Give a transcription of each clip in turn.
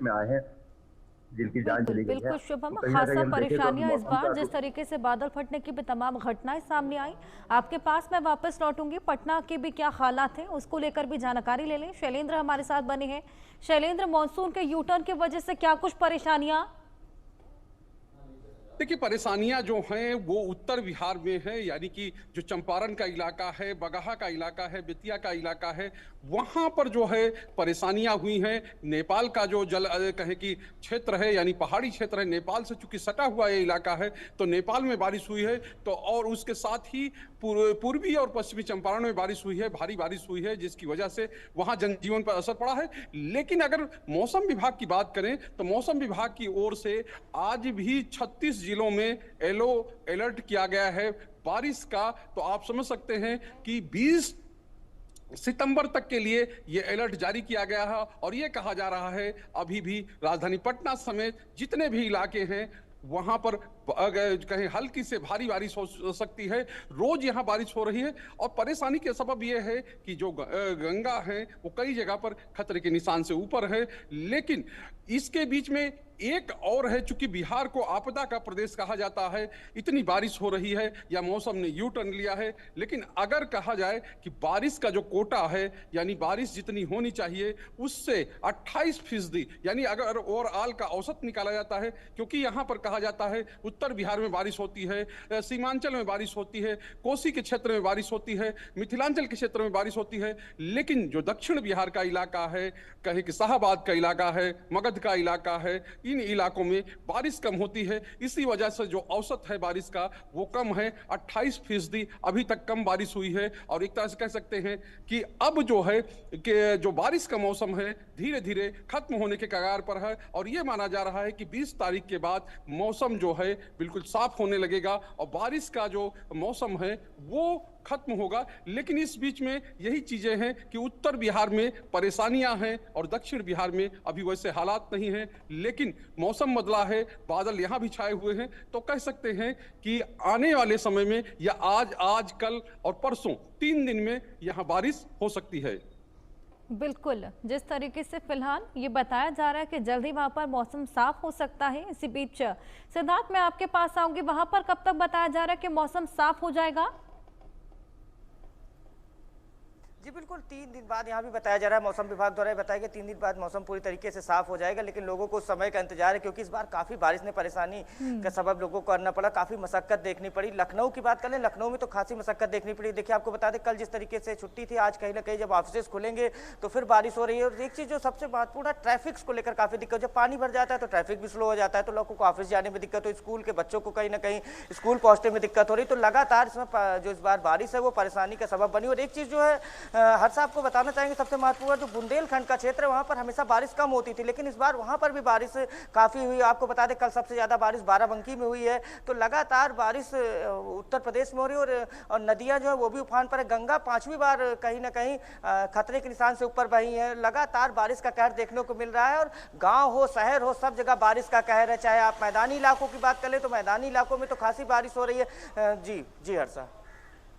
में आए हैं, जिनकी जान बिल्कुल चली गई है। बिल्कुल शुभम, तो कहीं ना कहीं खासा हम देखें तो परेशानियां इस मौसम बार का जिस तरीके से बादल फटने की भी तमाम घटनाएं सामने आई, आपके पास मैं वापस लौटूंगी। पटना के भी क्या हालात हैं उसको लेकर भी जानकारी ले लें। शैलेंद्र हमारे साथ बने हैं। शैलेंद्र, मॉनसून के यू टर्न की वजह से क्या कुछ परेशानियां? देखिए, परेशानियां जो हैं वो उत्तर बिहार में है, यानी कि जो चंपारण का इलाका है, बगहा का इलाका है, बेतिया का इलाका है, वहां पर जो है परेशानियां हुई हैं। नेपाल का जो कहे कि क्षेत्र है, यानी पहाड़ी क्षेत्र है, नेपाल से चूंकि सटा हुआ ये इलाका है, तो नेपाल में बारिश हुई है। तो और उसके साथ ही पूर्वी और पश्चिमी चंपारण में बारिश हुई है, भारी बारिश हुई है, जिसकी वजह से वहां जनजीवन पर असर पड़ा है। लेकिन अगर मौसम विभाग की बात करें तो मौसम विभाग की ओर से आज भी 36 जिलों में येलो अलर्ट किया गया है बारिश का। तो आप समझ सकते हैं कि 20 सितंबर तक के लिए यह अलर्ट जारी किया गया है। और यह कहा जा रहा है अभी भी राजधानी पटना समेत जितने भी इलाके हैं वहां पर कहीं हल्की से भारी बारिश हो सकती है। रोज यहां बारिश हो रही है और परेशानी के सबब यह है कि जो गंगा है वो कई जगह पर खतरे के निशान से ऊपर है। लेकिन इसके बीच में एक और है, चूंकि बिहार को आपदा का प्रदेश कहा जाता है, इतनी बारिश हो रही है या मौसम ने यू टर्न लिया है। लेकिन अगर कहा जाए कि बारिश का जो कोटा है, यानी बारिश जितनी होनी चाहिए उससे 28%, यानी अगर ओवरऑल का औसत निकाला जाता है, क्योंकि यहां पर कहा जाता है उत्तर बिहार में बारिश होती है, सीमांचल में बारिश होती है, कोसी के क्षेत्र में बारिश होती है, मिथिलांचल के क्षेत्र में बारिश होती है। लेकिन जो दक्षिण बिहार का इलाका है, कहे कि शाहबाद का इलाका है, मगध का इलाका है, इन इलाकों में बारिश कम होती है। इसी वजह से जो औसत है बारिश का वो कम है, 28% अभी तक कम बारिश हुई है। और एक तरह से कह सकते हैं कि अब जो है कि जो बारिश का मौसम है धीरे धीरे खत्म होने के कगार पर है। और ये माना जा रहा है कि 20 तारीख के बाद मौसम जो है बिल्कुल साफ होने लगेगा और बारिश का जो मौसम है वो खत्म होगा। लेकिन इस बीच में यही चीजें हैं कि उत्तर बिहार में परेशानियां हैं और दक्षिण बिहार में अभी वैसे हालात नहीं हैं। लेकिन मौसम बदला है, बादल यहां भी छाए हुए हैं, तो कह सकते हैं कि आने वाले समय में या आज कल और परसों 3 दिन में यहां बारिश हो सकती है। बिल्कुल, जिस तरीके से फिलहाल ये बताया जा रहा है कि जल्द ही वहां पर मौसम साफ हो सकता है। इसी बीच सिद्धार्थ, मैं आपके पास आऊंगी। वहां पर कब तक बताया जा रहा है कि मौसम साफ हो जाएगा? जी बिल्कुल, 3 दिन बाद यहाँ भी बताया जा रहा है, मौसम विभाग द्वारा बताया कि 3 दिन बाद मौसम पूरी तरीके से साफ हो जाएगा। लेकिन लोगों को समय का इंतजार है, क्योंकि इस बार काफी बारिश ने परेशानी का सबब लोगों को करना पड़ा, काफी मशक्कत देखनी पड़ी। लखनऊ की बात करें, लखनऊ में तो खासी मशक्कत देखनी पड़ी। देखिए, आपको बता दें, कल जिस तरीके से छुट्टी थी, आज कहीं ना कहीं जब ऑफिस खुलेंगे तो फिर बारिश हो रही है। और एक चीज जो सबसे महत्वपूर्ण है, ट्रैफिक को लेकर काफी दिक्कत। जब पानी भर जाता है तो ट्रैफिक भी स्लो हो जाता है, तो लोगों को ऑफिस जाने में दिक्कत हो, स्कूल के बच्चों को कहीं ना कहीं स्कूल पहुंचने में दिक्कत हो रही। तो लगातार इसमें जो इस बार बारिश है वो परेशानी का सबब बनी। और एक चीज जो है हर्ष आपको बताना चाहेंगे, सबसे महत्वपूर्ण जो बुंदेलखंड का क्षेत्र है वहां पर हमेशा बारिश कम होती थी, लेकिन इस बार वहां पर भी बारिश काफी हुई। आपको बता दें, कल सबसे ज्यादा बारिश बाराबंकी में हुई है। तो लगातार बारिश उत्तर प्रदेश में हो रही है। और नदियां जो है वो भी उफान पर है। गंगा 5वीं बार कहीं ना कहीं खतरे के निशान से ऊपर बही है। लगातार बारिश का कहर देखने को मिल रहा है। और गांव हो, शहर हो, सब जगह बारिश का कहर है। चाहे आप मैदानी इलाकों की बात करें तो मैदानी इलाकों में तो खासी बारिश हो रही है। जी जी हर्षा,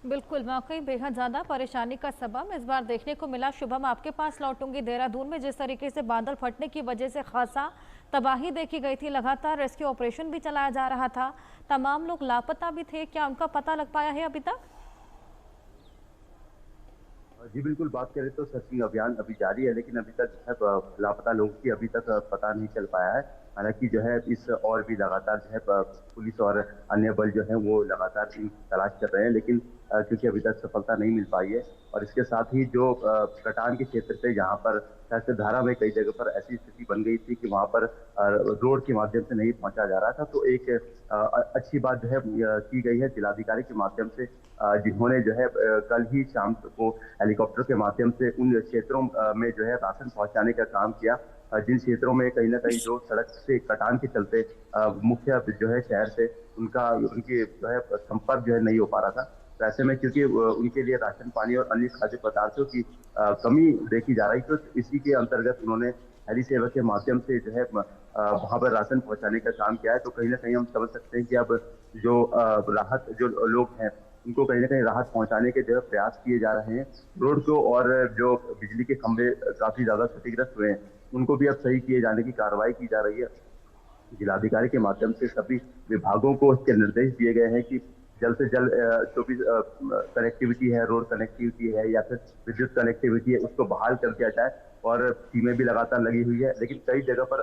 बिल्कुल, वाकई बेहद ज्यादा परेशानी का सबब इस बार देखने को मिला। शुभम, आपके पास लौटूंगी। देहरादून में जिस तरीके से बादल फटने की वजह से खासा तबाही देखी गई थी, लगातार रेस्क्यू ऑपरेशन भी चलाया जा रहा था, तमाम लोग लापता भी थे, क्या उनका पता लग पाया है अभी तक? जी बिल्कुल, बात करें तो सर्चिंग अभियान अभी जारी है, लेकिन अभी तक जो है लापता लोगों की अभी तक पता नहीं चल पाया है। हालांकि जो है इस और भी लगातार जो है पुलिस और अन्य बल जो है वो लगातार इनकी तलाश कर रहे हैं, लेकिन क्योंकि अभी तक सफलता नहीं मिल पाई है। और इसके साथ ही जो कटान के क्षेत्र पे जहाँ पर धारा में कई जगह पर ऐसी स्थिति बन गई थी कि वहाँ पर रोड के माध्यम से नहीं पहुंचा जा रहा था, तो एक अच्छी बात जो है की गई है जिलाधिकारी के माध्यम से, जिन्होंने जो है कल ही शाम को हेलीकॉप्टर के माध्यम से उन क्षेत्रों में जो है राशन पहुंचाने का काम किया, जिन क्षेत्रों में कहीं ना कहीं जो सड़क से कटान के चलते मुख्य जो है शहर से उनकी जो है संपर्क जो है नहीं हो पा रहा था। तो ऐसे में क्योंकि उनके लिए राशन पानी और अन्य खाद्य पदार्थों की कमी देखी जा रही, तो इसी के अंतर्गत उन्होंने हेली सेवा के माध्यम से जो है वहां पर राशन पहुंचाने का काम किया है। तो कहीं ना कहीं हम समझ सकते हैं कि अब जो राहत जो लोग हैं उनको कहीं ना कहीं राहत पहुंचाने के जो है प्रयास किए जा रहे हैं। रोड को और जो बिजली के खंभे काफी ज्यादा क्षतिग्रस्त हुए हैं, उनको भी अब सही किए जाने की कार्रवाई की जा रही है। जिलाधिकारी के माध्यम से सभी विभागों को इसके निर्देश दिए गए हैं कि जल्द से जल्द जो भी कनेक्टिविटी है, रोड कनेक्टिविटी है या फिर विद्युत कनेक्टिविटी है, उसको बहाल कर दिया जाए। और टीमें भी लगातार लगी हुई है, लेकिन कई जगह पर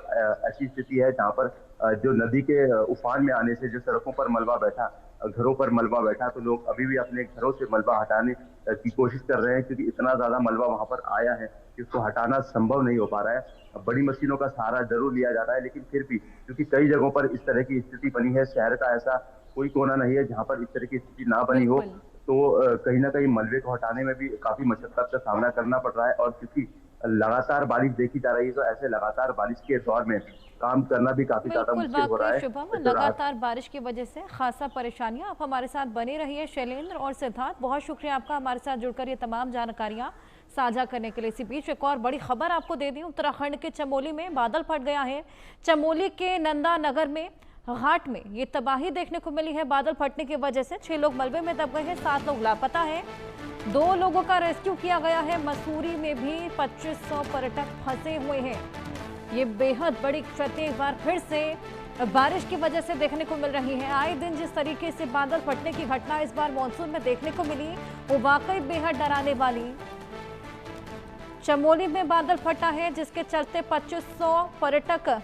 ऐसी स्थिति है जहां पर जो नदी के उफान में आने से जो सड़कों पर मलबा बैठा, घरों पर मलबा बैठा, तो लोग अभी भी अपने घरों से मलबा हटाने की कोशिश कर रहे हैं, क्योंकि इतना ज्यादा मलबा वहां पर आया है कि उसको हटाना संभव नहीं हो पा रहा है। बड़ी मशीनों का सहारा जरूर लिया जा रहा है, लेकिन फिर भी क्योंकि कई जगहों पर इस तरह की स्थिति बनी है, शहर का ऐसा कोई कोना नहीं है जहां पर इस तरह की स्थिति ना बनी हो, तो कहीं ना कहीं मलबे को हटाने में भी काफी मशक्कत का सामना करना पड़ रहा है। और क्योंकि लगातार बारिश देखी जा रही है, तो ऐसे लगातार बारिश के दौर में काम करना भी काफी ज्यादा मुश्किल हो रहा है। शुभम, लगातार बारिश की वजह से खासा परेशानियां। आप हमारे साथ बने रहिए शैलेंद्र और सिद्धार्थ, बहुत शुक्रिया आपका हमारे साथ जुड़कर ये तमाम जानकारियां साझा करने के लिए। इसी बीच एक और बड़ी खबर आपको दे दी, उत्तराखंड के चमोली में बादल फट गया है। चमोली के नंदा नगर में घाट में ये तबाही देखने को मिली है। बादल फटने की वजह से 6 लोग मलबे में दब गए हैं, 7 लोग लापता हैं। 2 लोगों का रेस्क्यू किया गया है। मसूरी में भी 2500 पर्यटक फंसे हुए हैं। ये बेहद बड़ी क्षति एक बार फिर से बारिश की वजह से देखने को मिल रही है। आए दिन जिस तरीके से बादल फटने की घटना इस बार मानसून में देखने को मिली, वो वाकई बेहद डराने वाली। चमोली में बादल फटा है, जिसके चलते 2500 पर्यटक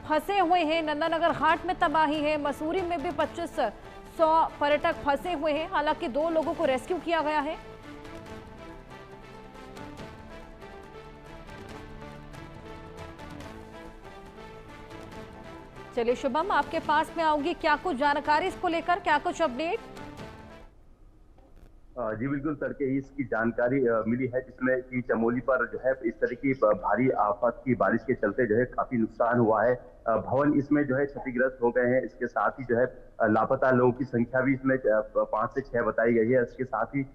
फंसे हुए हैं। नंदानगर घाट में तबाही है। मसूरी में भी 2500 पर्यटक फंसे हुए हैं। हालांकि 2 लोगों को रेस्क्यू किया गया है। चलिए शुभम, आपके पास में आऊंगी, क्या कुछ जानकारी इसको लेकर, क्या कुछ अपडेट? जी बिल्कुल, तड़के ही इसकी जानकारी मिली है, जिसमें कि चमोली पर जो है इस तरह की भारी आफत की बारिश के चलते जो है काफी नुकसान हुआ है। भवन इसमें जो है क्षतिग्रस्त हो गए हैं। इसके साथ ही जो है लापता लोगों की संख्या भी इसमें 5 से 6 बताई गई है। इसके साथ ही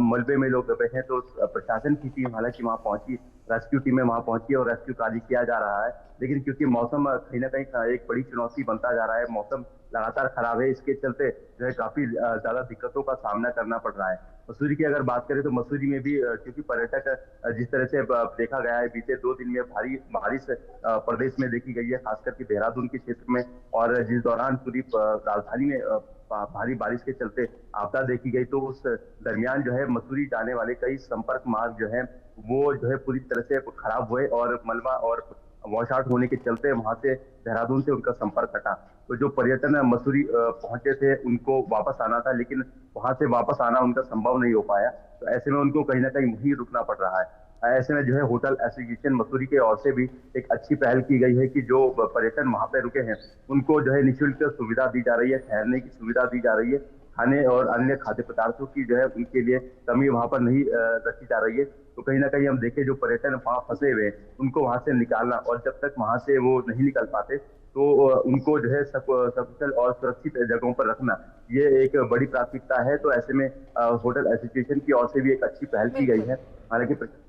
मलबे में लोग दबे हैं, तो प्रशासन की टीम हालांकि वहां पहुंची, रेस्क्यू टीमें वहां पहुंची और रेस्क्यू कार्य किया जा रहा है। लेकिन क्योंकि मौसम कहीं ना कहीं एक बड़ी चुनौती बनता जा रहा है, मौसम लगातार खराब है, इसके चलते जो है काफी ज्यादा दिक्कतों का सामना करना पड़ रहा है। मसूरी की अगर बात करें तो मसूरी में भी क्योंकि पर्यटक जिस तरह से देखा गया है, बीते 2 दिन में भारी बारिश प्रदेश में देखी गई है, खास करके देहरादून के क्षेत्र में, और जिस दौरान पूरी राजधानी में भारी बारिश के चलते आपदा देखी गई, तो उस दरमियान जो है मसूरी जाने वाले कई संपर्क मार्ग जो है वो जो है पूरी तरह से खराब हुए और मलबा और वॉश आउट होने के चलते वहां से देहरादून से उनका संपर्क हटा। तो जो पर्यटन मसूरी पहुंचे थे उनको वापस आना था, लेकिन वहां से वापस आना उनका संभव नहीं हो पाया। तो ऐसे में उनको कहीं ना कहीं वहीं रुकना पड़ रहा है। ऐसे में जो है होटल एसोसिएशन मसूरी के ओर से भी एक अच्छी पहल की गई है कि जो पर्यटन वहां पे रुके हैं उनको जो है निःशुल्क सुविधा दी जा रही है, ठहरने की सुविधा दी जा रही है, खाने और अन्य खाद्य पदार्थों की जो है उनके लिए कमी वहां पर नहीं रखी जा रही है। तो कहीं ना कहीं हम देखें जो पर्यटन वहां फंसे हुए उनको वहां से निकालना, और जब तक वहां से वो नहीं निकल पाते तो उनको जो है सकुशल और सुरक्षित जगहों पर रखना, ये एक बड़ी प्राथमिकता है। तो ऐसे में होटल एसोसिएशन की ओर से भी एक अच्छी पहल की गई है। हालांकि बिल्कुल।